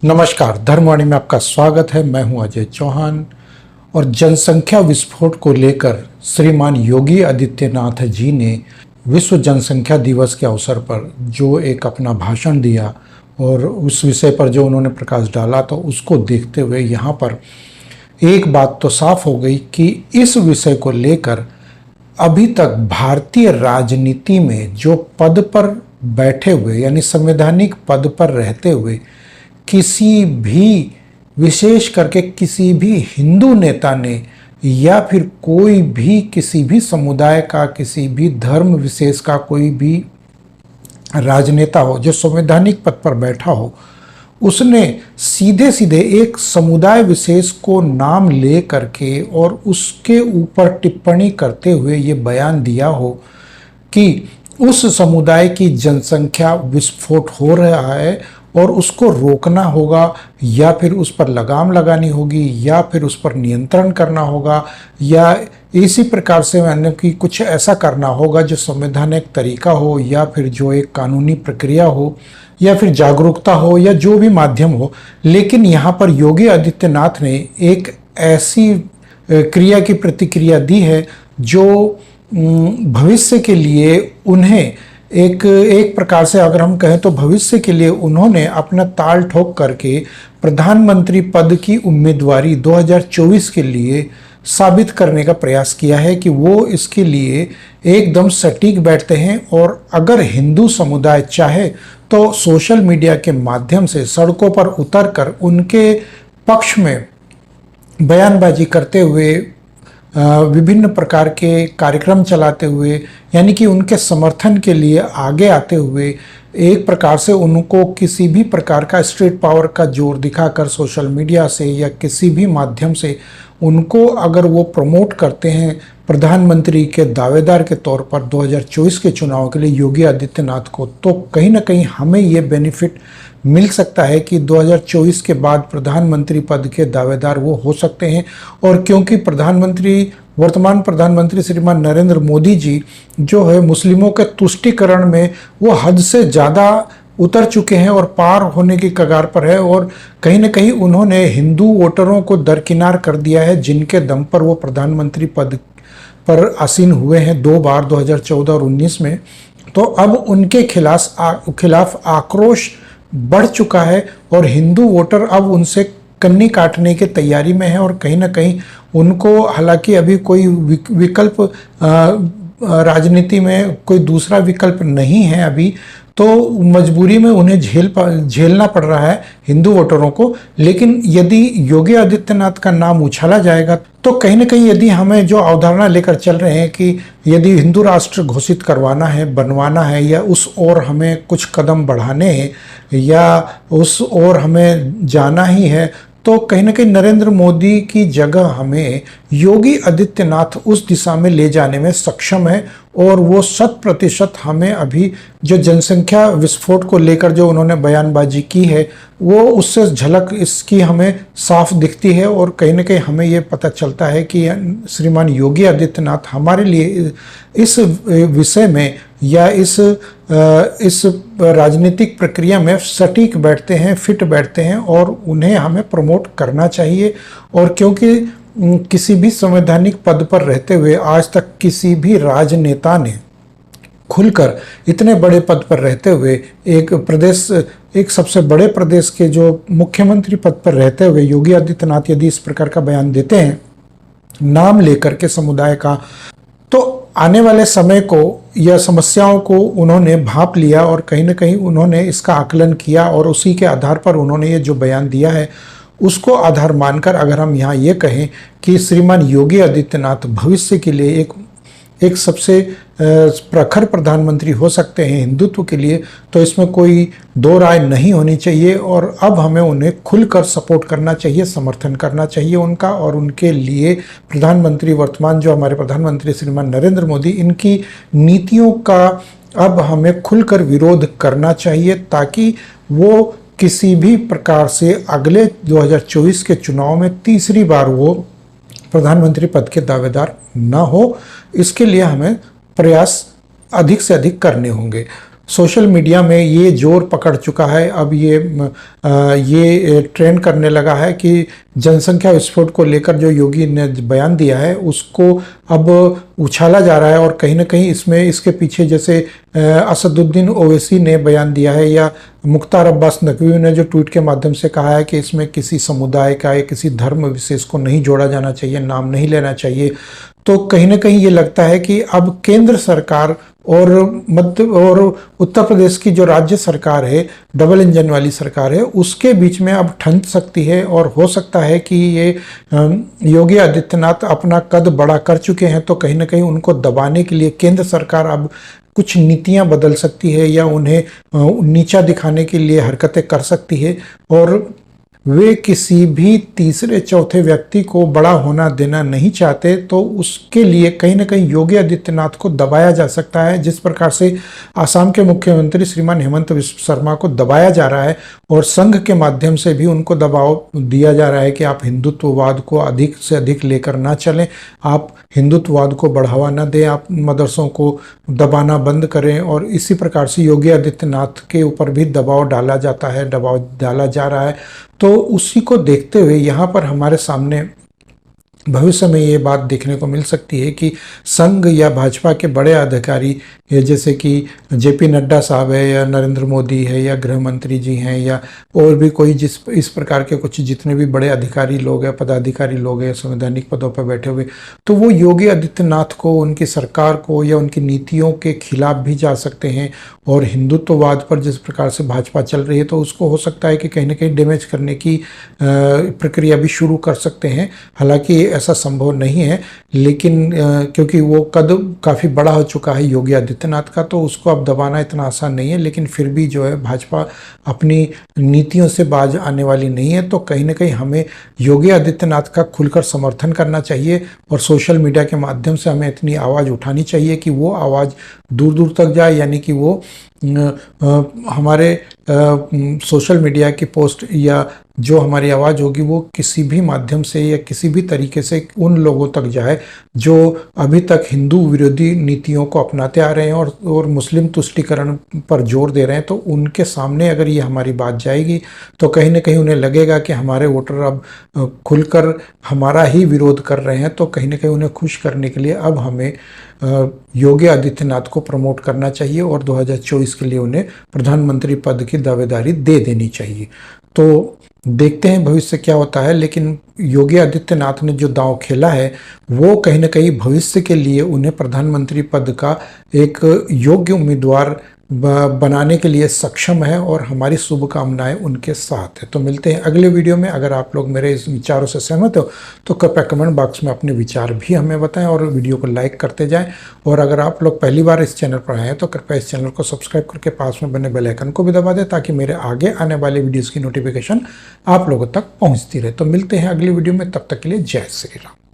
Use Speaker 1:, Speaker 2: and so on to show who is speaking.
Speaker 1: नमस्कार, धर्मवाणी में आपका स्वागत है। मैं हूं अजय चौहान और जनसंख्या विस्फोट को लेकर श्रीमान योगी आदित्यनाथ जी ने विश्व जनसंख्या दिवस के अवसर पर जो एक अपना भाषण दिया और उस विषय पर जो उन्होंने प्रकाश डाला, तो उसको देखते हुए यहाँ पर एक बात तो साफ हो गई कि इस विषय को लेकर अभी तक भारतीय राजनीति में जो पद पर बैठे हुए यानी संवैधानिक पद पर रहते हुए किसी भी, विशेष करके किसी भी हिंदू नेता ने या फिर कोई भी किसी भी समुदाय का, किसी भी धर्म विशेष का कोई भी राजनेता हो जो संवैधानिक पद पर बैठा हो, उसने सीधे सीधे एक समुदाय विशेष को नाम ले करके और उसके ऊपर टिप्पणी करते हुए ये बयान दिया हो कि उस समुदाय की जनसंख्या विस्फोट हो रहा है और उसको रोकना होगा या फिर उस पर लगाम लगानी होगी या फिर उस पर नियंत्रण करना होगा या इसी प्रकार से अन्य की कुछ ऐसा करना होगा जो संवैधानिक तरीका हो या फिर जो एक कानूनी प्रक्रिया हो या फिर जागरूकता हो या जो भी माध्यम हो। लेकिन यहाँ पर योगी आदित्यनाथ ने एक ऐसी क्रिया की प्रतिक्रिया दी है जो भविष्य के लिए उन्हें एक प्रकार से अगर हम कहें तो भविष्य के लिए उन्होंने अपना ताल ठोक करके प्रधानमंत्री पद की उम्मीदवारी 2024 के लिए साबित करने का प्रयास किया है कि वो इसके लिए एकदम सटीक बैठते हैं। और अगर हिंदू समुदाय चाहे तो सोशल मीडिया के माध्यम से सड़कों पर उतरकर उनके पक्ष में बयानबाजी करते हुए, विभिन्न प्रकार के कार्यक्रम चलाते हुए, यानी कि उनके समर्थन के लिए आगे आते हुए एक प्रकार से उनको किसी भी प्रकार का स्ट्रीट पावर का जोर दिखाकर सोशल मीडिया से या किसी भी माध्यम से उनको अगर वो प्रमोट करते हैं प्रधानमंत्री के दावेदार के तौर पर 2024 के चुनाव के लिए योगी आदित्यनाथ को, तो कहीं ना कहीं हमें ये बेनिफिट मिल सकता है कि 2024 के बाद प्रधानमंत्री पद के दावेदार वो हो सकते हैं। और क्योंकि वर्तमान प्रधानमंत्री श्रीमान नरेंद्र मोदी जी जो है मुस्लिमों के तुष्टीकरण में वो हद से ज़्यादा उतर चुके हैं और पार होने की कगार पर है और कहीं न कहीं उन्होंने हिंदू वोटरों को दरकिनार कर दिया है, जिनके दम पर वो प्रधानमंत्री पद पर आसीन हुए हैं 2 बार 2014 और 19 में। तो अब उनके खिलाफ आक्रोश बढ़ चुका है और हिंदू वोटर अब उनसे कन्नी काटने की तैयारी में है और कहीं ना कहीं उनको, हालांकि अभी कोई विकल्प राजनीति में कोई दूसरा विकल्प नहीं है अभी, तो मजबूरी में उन्हें झेलना पड़ रहा है हिंदू वोटरों को। लेकिन यदि योगी आदित्यनाथ का नाम उछाला जाएगा तो कहीं ना कहीं यदि हमें जो अवधारणा लेकर चल रहे हैं कि यदि हिंदू राष्ट्र घोषित करवाना है, बनवाना है या उस ओर हमें कुछ कदम बढ़ाने हैं या उस ओर हमें जाना ही है, तो कहीं ना कहीं नरेंद्र मोदी की जगह हमें योगी आदित्यनाथ उस दिशा में ले जाने में सक्षम है। और वो 100% हमें अभी जो जनसंख्या विस्फोट को लेकर जो उन्होंने बयानबाजी की है वो उससे झलक इसकी हमें साफ दिखती है। और कहीं ना कहीं हमें ये पता चलता है कि श्रीमान योगी आदित्यनाथ हमारे लिए इस विषय में या इस राजनीतिक प्रक्रिया में सटीक बैठते हैं, फिट बैठते हैं और उन्हें हमें प्रमोट करना चाहिए। और क्योंकि किसी भी संवैधानिक पद पर रहते हुए आज तक किसी भी राजनेता ने खुलकर इतने बड़े पद पर रहते हुए एक सबसे बड़े प्रदेश के जो मुख्यमंत्री पद पर रहते हुए योगी आदित्यनाथ यदि इस प्रकार का बयान देते हैं नाम लेकर के समुदाय का, तो आने वाले समय को या समस्याओं को उन्होंने भांप लिया और कहीं ना कहीं उन्होंने इसका आकलन किया और उसी के आधार पर उन्होंने ये जो बयान दिया है उसको आधार मानकर अगर हम यहाँ ये कहें कि श्रीमान योगी आदित्यनाथ भविष्य के लिए एक सबसे प्रखर प्रधानमंत्री हो सकते हैं हिंदुत्व के लिए, तो इसमें कोई दो राय नहीं होनी चाहिए। और अब हमें उन्हें खुलकर सपोर्ट करना चाहिए, समर्थन करना चाहिए उनका। और उनके लिए प्रधानमंत्री वर्तमान जो हमारे प्रधानमंत्री श्रीमान नरेंद्र मोदी, इनकी नीतियों का अब हमें खुलकर विरोध करना चाहिए ताकि वो किसी भी प्रकार से अगले 2024 के चुनाव में तीसरी बार वो प्रधानमंत्री पद के दावेदार ना हो। इसके लिए हमें प्रयास अधिक से अधिक करने होंगे। सोशल मीडिया में ये जोर पकड़ चुका है, अब ये ये ट्रेंड करने लगा है कि जनसंख्या विस्फोट को लेकर जो योगी ने बयान दिया है उसको अब उछाला जा रहा है, और कहीं ना कहीं इसमें इसके पीछे जैसे असदुद्दीन ओवैसी ने बयान दिया है या मुख्तार अब्बास नकवी ने जो ट्वीट के माध्यम से कहा है कि इसमें किसी समुदाय का या किसी धर्म विशेष को नहीं जोड़ा जाना चाहिए, नाम नहीं लेना चाहिए। तो कहीं ना कहीं ये लगता है कि अब केंद्र सरकार और मध्य और उत्तर प्रदेश की जो राज्य सरकार है, डबल इंजन वाली सरकार है, उसके बीच में अब ठंड सकती है, और हो सकता है कि ये योगी आदित्यनाथ अपना कद बड़ा कर चुके हैं, तो कहीं ना कहीं उनको दबाने के लिए केंद्र सरकार अब कुछ नीतियां बदल सकती है या उन्हें नीचा दिखाने के लिए हरकतें कर सकती है, और वे किसी भी तीसरे चौथे व्यक्ति को बड़ा होना देना नहीं चाहते। तो उसके लिए कहीं ना कहीं योगी आदित्यनाथ को दबाया जा सकता है, जिस प्रकार से आसाम के मुख्यमंत्री श्रीमान हेमंत बिस्वा शर्मा को दबाया जा रहा है, और संघ के माध्यम से भी उनको दबाव दिया जा रहा है कि आप हिंदुत्ववाद को अधिक से अधिक लेकर ना चलें, आप हिंदुत्ववाद को बढ़ावा ना दें, आप मदरसों को दबाना बंद करें। और इसी प्रकार से योगी आदित्यनाथ के ऊपर भी दबाव डाला जाता है, दबाव डाला जा रहा है। तो उसी को देखते हुए यहाँ पर हमारे सामने भविष्य में ये बात देखने को मिल सकती है कि संघ या भाजपा के बड़े अधिकारी जैसे कि जेपी नड्डा साहब है या नरेंद्र मोदी है या गृह मंत्री जी हैं या और भी कोई इस प्रकार के कुछ जितने भी बड़े अधिकारी लोग हैं, पदाधिकारी लोग हैं संवैधानिक पदों पर बैठे हुए, तो वो योगी आदित्यनाथ को, उनकी सरकार को या उनकी नीतियों के खिलाफ भी जा सकते हैं, और हिंदुत्ववाद पर जिस प्रकार से भाजपा चल रही है तो उसको हो सकता है कि कहीं ना कहीं डैमेज करने की प्रक्रिया भी शुरू कर सकते हैं। हालांकि ऐसा संभव नहीं है, लेकिन क्योंकि वो कद काफ़ी बड़ा हो चुका है योगी आदित्यनाथ का, तो उसको अब दबाना इतना आसान नहीं है। लेकिन फिर भी जो है भाजपा अपनी नीतियों से बाज आने वाली नहीं है, तो कहीं ना कहीं हमें योगी आदित्यनाथ का खुलकर समर्थन करना चाहिए, और सोशल मीडिया के माध्यम से हमें इतनी आवाज़ उठानी चाहिए कि वो आवाज़ दूर दूर तक जाए, यानी कि वो हमारे सोशल मीडिया की पोस्ट या जो हमारी आवाज़ होगी वो किसी भी माध्यम से या किसी भी तरीके से उन लोगों तक जाए जो अभी तक हिंदू विरोधी नीतियों को अपनाते आ रहे हैं और मुस्लिम तुष्टीकरण पर जोर दे रहे हैं। तो उनके सामने अगर ये हमारी बात जाएगी तो कहीं ना कहीं उन्हें लगेगा कि हमारे वोटर अब खुलकर हमारा ही विरोध कर रहे हैं, तो कहीं ना कहीं उन्हें खुश करने के लिए अब हमें योगी आदित्यनाथ को प्रमोट करना चाहिए और 2024 के लिए उन्हें प्रधानमंत्री पद की दावेदारी दे देनी चाहिए। तो देखते हैं भविष्य क्या होता है, लेकिन योगी आदित्यनाथ ने जो दांव खेला है वो कहीं ना कहीं भविष्य के लिए उन्हें प्रधानमंत्री पद का एक योग्य उम्मीदवार बनाने के लिए सक्षम है, और हमारी शुभकामनाएं उनके साथ है। तो मिलते हैं अगले वीडियो में। अगर आप लोग मेरे इस विचारों से सहमत हो तो कृपया कमेंट बॉक्स में अपने विचार भी हमें बताएं और वीडियो को लाइक करते जाएं। और अगर आप लोग पहली बार इस चैनल पर आए हैं तो कृपया इस चैनल को सब्सक्राइब करके पास में बने बेल आइकन को भी दबा दें, ताकि मेरे आगे आने वाले वीडियोज़ की नोटिफिकेशन आप लोगों तक पहुँचती रहे। तो मिलते हैं अगली वीडियो में, तब तक के लिए जय श्री राम।